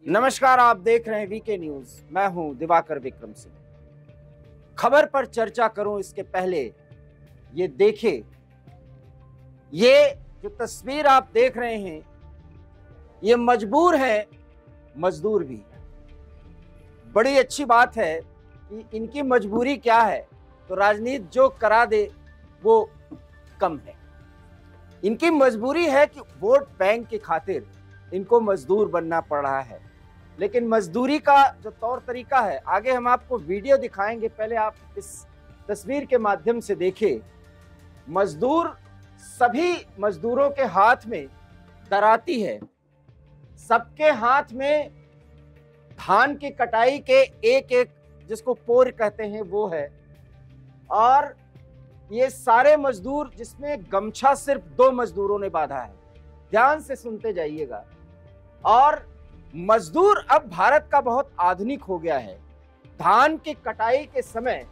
नमस्कार, आप देख रहे हैं वीके न्यूज। मैं हूं दिवाकर विक्रम सिंह। खबर पर चर्चा करूं इसके पहले ये देखें, ये जो तस्वीर आप देख रहे हैं ये मजबूर है, मजदूर भी। बड़ी अच्छी बात है कि इनकी मजबूरी क्या है तो राजनीति जो करा दे वो कम है। इनकी मजबूरी है कि वोट बैंक की खातिर इनको मजदूर बनना पड़ रहा है। लेकिन मजदूरी का जो तौर तरीका है, आगे हम आपको वीडियो दिखाएंगे, पहले आप इस तस्वीर के माध्यम से देखें। मजदूर, सभी मजदूरों के हाथ में दराती है, सबके हाथ में धान की कटाई के एक एक, जिसको पोर कहते हैं, वो है। और ये सारे मजदूर, जिसमें गमछा सिर्फ 2 मजदूरों ने बांधा है। ध्यान से सुनते जाइएगा। और मजदूर अब भारत का बहुत आधुनिक हो गया है। धान की कटाई के समय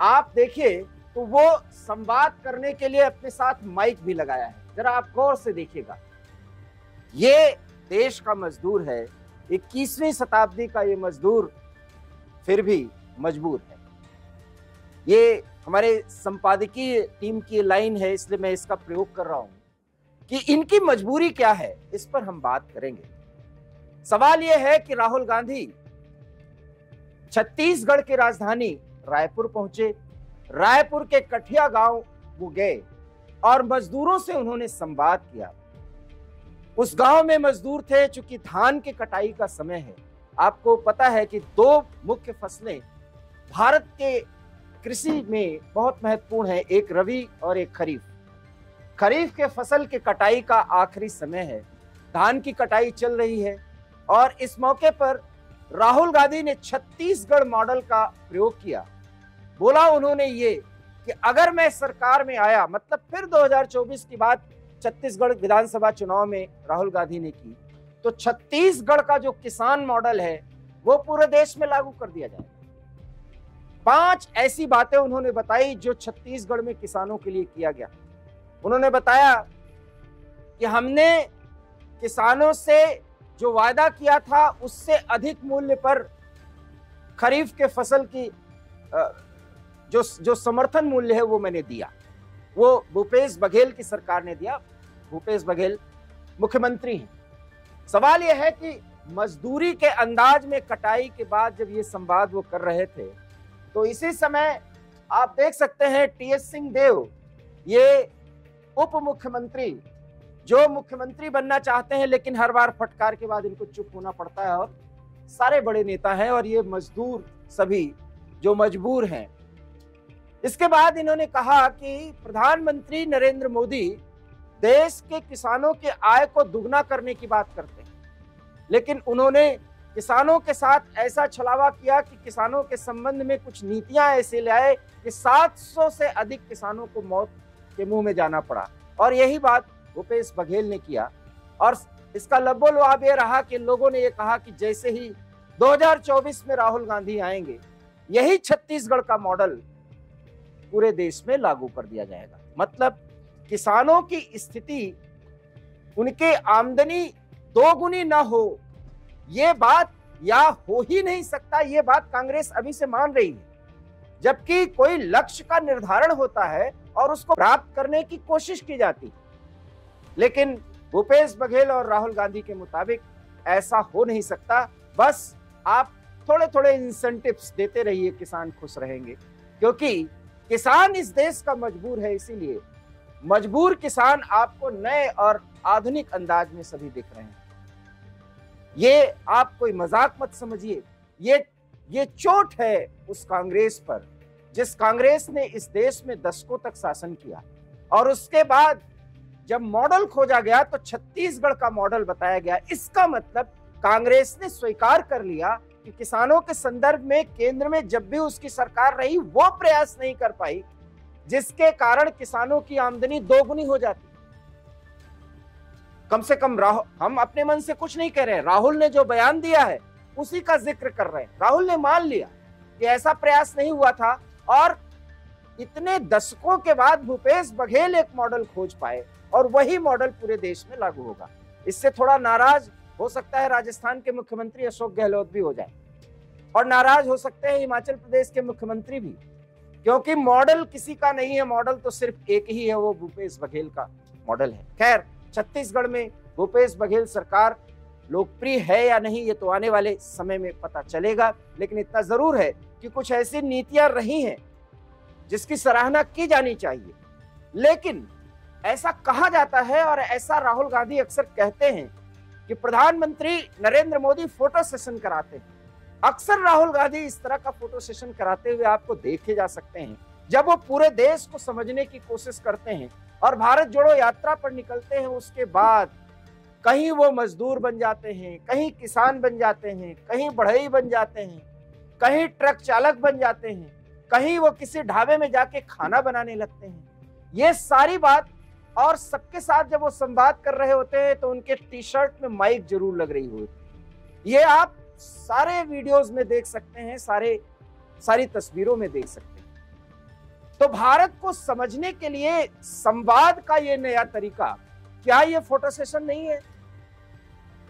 आप देखिए तो वो संवाद करने के लिए अपने साथ माइक भी लगाया है। जरा आप गौर से देखिएगा। ये देश का मजदूर है, 21वीं शताब्दी का ये मजदूर फिर भी मजबूर है। ये हमारे संपादकीय टीम की लाइन है, इसलिए मैं इसका प्रयोग कर रहा हूं कि इनकी मजबूरी क्या है, इस पर हम बात करेंगे। सवाल यह है कि राहुल गांधी छत्तीसगढ़ की राजधानी रायपुर पहुंचे। रायपुर के कठिया गांव वो गए और मजदूरों से उन्होंने संवाद किया। उस गांव में मजदूर थे, चूंकि धान की कटाई का समय है। आपको पता है कि 2 मुख्य फसलें भारत के कृषि में बहुत महत्वपूर्ण है, एक रबी और एक खरीफ। खरीफ के फसल के कटाई का आखिरी समय है, धान की कटाई चल रही है। और इस मौके पर राहुल गांधी ने छत्तीसगढ़ मॉडल का प्रयोग किया। बोला उन्होंने ये कि अगर मैं सरकार में आया, मतलब फिर 2024 की बात छत्तीसगढ़ विधानसभा चुनाव में राहुल गांधी ने की, तो छत्तीसगढ़ का जो किसान मॉडल है वो पूरे देश में लागू कर दिया जाएगा। 5 ऐसी बातें उन्होंने बताई जो छत्तीसगढ़ में किसानों के लिए किया गया। उन्होंने बताया कि हमने किसानों से जो वादा किया था उससे अधिक मूल्य पर खरीफ के फसल की जो समर्थन मूल्य है वो मैंने दिया। वो भूपेश बघेल की सरकार ने दिया। भूपेश बघेल मुख्यमंत्री हैं। सवाल यह है कि मजदूरी के अंदाज में कटाई के बाद जब ये संवाद वो कर रहे थे, तो इसी समय आप देख सकते हैं टीएस सिंहदेव, ये उप मुख्यमंत्री, जो मुख्यमंत्री बनना चाहते हैं लेकिन हर बार फटकार के बाद इनको चुप होना पड़ता है, और सारे बड़े नेता हैं, और ये मजदूर सभी जो मजबूर हैं। इसके बाद इन्होंने कहा कि प्रधानमंत्री नरेंद्र मोदी देश के किसानों की आय को दुगना करने की बात करते हैं, लेकिन उन्होंने किसानों के साथ ऐसा छलावा किया कि किसानों के संबंध में कुछ नीतियां ऐसे लाए कि 700 से अधिक किसानों को मौत के मुंह में जाना पड़ा। और यही बात भूपेश बघेल ने किया। और इसका लबोलुआब ये रहा कि लोगों ने ये कहा कि जैसे ही 2024 में राहुल गांधी आएंगे, यही छत्तीसगढ़ का मॉडल पूरे देश में लागू कर दिया जाएगा। मतलब किसानों की स्थिति, उनके आमदनी 2 गुनी ना हो, ये बात या हो ही नहीं सकता, ये बात कांग्रेस अभी से मान रही है। जबकि कोई लक्ष्य का निर्धारण होता है और उसको प्राप्त करने की कोशिश की जाती है, लेकिन भूपेश बघेल और राहुल गांधी के मुताबिक ऐसा हो नहीं सकता। बस आप थोड़े थोड़े इंसेंटिव्स देते रहिए, किसान खुश रहेंगे, क्योंकि किसान इस देश का मजबूर है। इसीलिए मजबूर किसान आपको नए और आधुनिक अंदाज में सभी दिख रहे हैं। ये आप कोई मजाक मत समझिए, ये चोट है उस कांग्रेस पर जिस कांग्रेस ने इस देश में दशकों तक शासन किया, और उसके बाद जब मॉडल खोजा गया तो छत्तीसगढ़ का मॉडल बताया गया। इसका मतलब कांग्रेस ने स्वीकार कर लिया कि किसानों के संदर्भ में केंद्र में जब भी उसकी सरकार रही, वो प्रयास नहीं कर पाई जिसके कारण किसानों की आमदनी 2 गुनी हो जाती। कम से कम हम अपने मन से कुछ नहीं कह रहे हैं, राहुल ने जो बयान दिया है उसी का जिक्र कर रहे हैं। राहुल ने मान लिया कि ऐसा प्रयास नहीं हुआ था, और इतने दशकों के बाद भूपेश बघेल एक मॉडल खोज पाए और वही मॉडल पूरे देश में लागू होगा। इससे थोड़ा नाराज हो सकता है राजस्थान के मुख्यमंत्री अशोक गहलोत भी हो जाए, और नाराज हो सकते हैं हिमाचल प्रदेश के मुख्यमंत्री भी, क्योंकि मॉडल किसी का नहीं है, मॉडल तो सिर्फ एक ही है, वो भूपेश बघेल का मॉडल है। खैर, छत्तीसगढ़ में भूपेश बघेल सरकार लोकप्रिय है या नहीं, ये तो आने वाले समय में पता चलेगा, लेकिन इतना जरूर है कि कुछ ऐसी नीतियां रही हैं जिसकी सराहना की जानी चाहिए। लेकिन ऐसा कहा जाता है और ऐसा राहुल गांधी अक्सर कहते हैं कि प्रधानमंत्री नरेंद्र मोदी फोटो सेशन कराते हैं। अक्सर राहुल गांधी इस तरह का फोटो सेशन कराते हुए आपको देखे जा सकते हैं जब वो पूरे देश को समझने की कोशिश करते हैं और भारत जोड़ो यात्रा पर निकलते हैं। उसके बाद कहीं वो मजदूर बन जाते हैं, कहीं किसान बन जाते हैं, कहीं बढ़ई बन जाते हैं, कहीं ट्रक चालक बन जाते हैं, कहीं वो किसी ढाबे में जाके खाना बनाने लगते हैं। ये सारी बात, और सबके साथ जब वो संवाद कर रहे होते हैं तो उनके टी शर्ट में माइक जरूर लग रही होती। ये आप सारे वीडियोस में देख सकते हैं, सारी तस्वीरों में देख सकते हैं। तो भारत को समझने के लिए संवाद का ये नया तरीका, क्या ये फोटो सेशन नहीं है?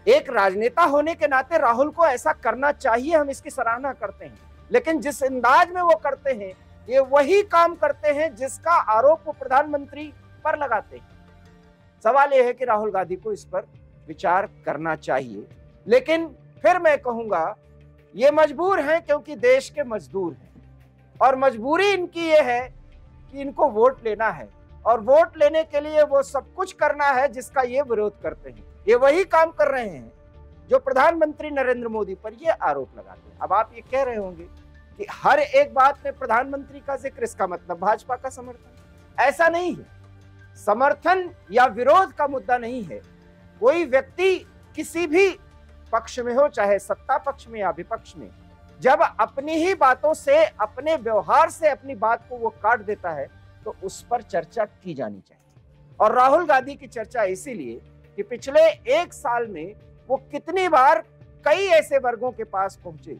एक राजनेता होने के नाते राहुल को ऐसा करना चाहिए, हम इसकी सराहना करते हैं, लेकिन जिस अंदाज में वो करते हैं, ये वही काम करते हैं जिसका आरोप वो प्रधानमंत्री पर लगाते हैं। सवाल यह है कि राहुल गांधी को इस पर विचार करना चाहिए, लेकिन फिर मैं कहूंगा ये मजबूर हैं क्योंकि देश के मजदूर हैं, और मजबूरी इनकी ये है कि इनको वोट लेना है, और वोट लेने के लिए वो सब कुछ करना है जिसका ये विरोध करते हैं। ये वही काम कर रहे हैं जो प्रधानमंत्री नरेंद्र मोदी पर ये आरोप लगाते हैं। अब आप ये कह रहे होंगे कि हर एक बात में प्रधानमंत्री का जिक्र, इसका मतलब भाजपा का समर्थन। ऐसा नहीं है, समर्थन या विरोध का मुद्दा नहीं है। कोई व्यक्ति किसी भी पक्ष में हो, चाहे सत्ता पक्ष में या विपक्ष में, जब अपनी ही बातों से, अपने व्यवहार से अपनी बात को वो काट देता है तो उस पर चर्चा की जानी चाहिए। और राहुल गांधी की चर्चा इसीलिए कि पिछले एक साल में वो कितनी बार कई ऐसे वर्गों के पास पहुंचे।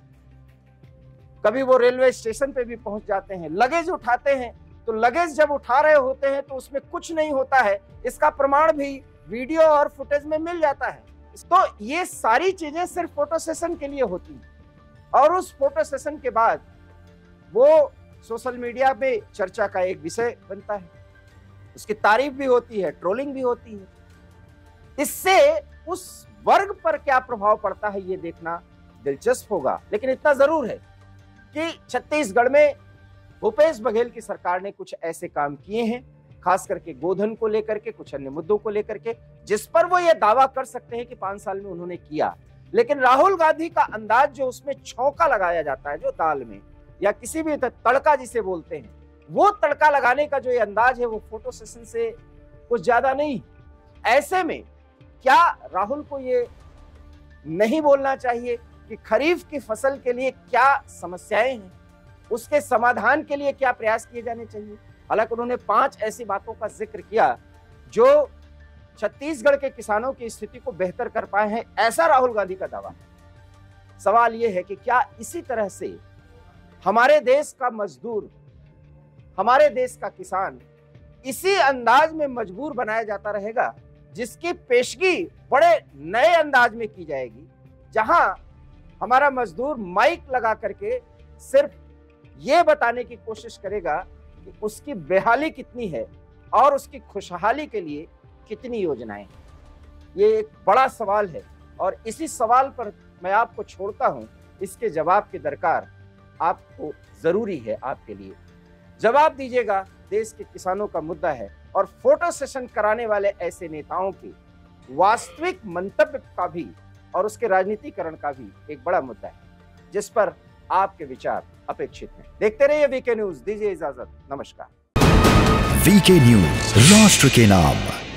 कभी वो रेलवे स्टेशन पे भी पहुंच जाते हैं, लगेज उठाते हैं, तो लगेज जब उठा रहे होते हैं तो उसमें कुछ नहीं होता है, इसका प्रमाण भी वीडियो और फुटेज में मिल जाता है। तो ये सारी चीजें सिर्फ फोटो सेशन के लिए होती हैं, और उस फोटो सेशन के बाद वो सोशल मीडिया में चर्चा का एक विषय बनता है, उसकी तारीफ भी होती है, ट्रोलिंग भी होती है। इससे उस वर्ग पर क्या प्रभाव पड़ता है ये देखना दिलचस्प होगा। लेकिन इतना जरूर है कि छत्तीसगढ़ में भूपेश बघेल की सरकार ने कुछ ऐसे काम किए हैं, खास करके गोधन को लेकर के, कुछ अन्य मुद्दों को लेकर के, जिस पर वो ये दावा कर सकते हैं कि 5 साल में उन्होंने किया। लेकिन राहुल गांधी का अंदाज, जो उसमें छौंका लगाया जाता है, जो दाल में या किसी भी तड़का जिसे बोलते हैं, वो तड़का लगाने का जो ये अंदाज है, वो फोटो सेशन से कुछ ज्यादा नहीं। ऐसे में क्या राहुल को ये नहीं बोलना चाहिए कि खरीफ की फसल के लिए क्या समस्याएं हैं, उसके समाधान के लिए क्या प्रयास किए जाने चाहिए? हालांकि उन्होंने 5 ऐसी बातों का जिक्र किया जो छत्तीसगढ़ के किसानों की स्थिति को बेहतर कर पाए हैं, ऐसा राहुल गांधी का दावा। सवाल यह है कि क्या इसी तरह से हमारे देश का मजदूर, हमारे देश का किसान इसी अंदाज में मजबूर बनाया जाता रहेगा, जिसकी पेशगी बड़े नए अंदाज में की जाएगी, जहां हमारा मजदूर माइक लगा करके सिर्फ ये बताने की कोशिश करेगा कि उसकी बेहाली कितनी है और उसकी खुशहाली के लिए कितनी योजनाएं हैं? ये एक बड़ा सवाल है, और इसी सवाल पर मैं आपको छोड़ता हूं। इसके जवाब की दरकार आपको जरूरी है, आपके लिए जवाब दीजिएगा। देश के किसानों का मुद्दा है, और फोटो सेशन कराने वाले ऐसे नेताओं के वास्तविक मंतव्य का भी और उसके राजनीतिकरण का भी एक बड़ा मुद्दा है, जिस पर आपके विचार अपेक्षित हैं। देखते रहिए वीके न्यूज। दीजिए इजाजत, नमस्कार। वीके न्यूज, राष्ट्र के नाम।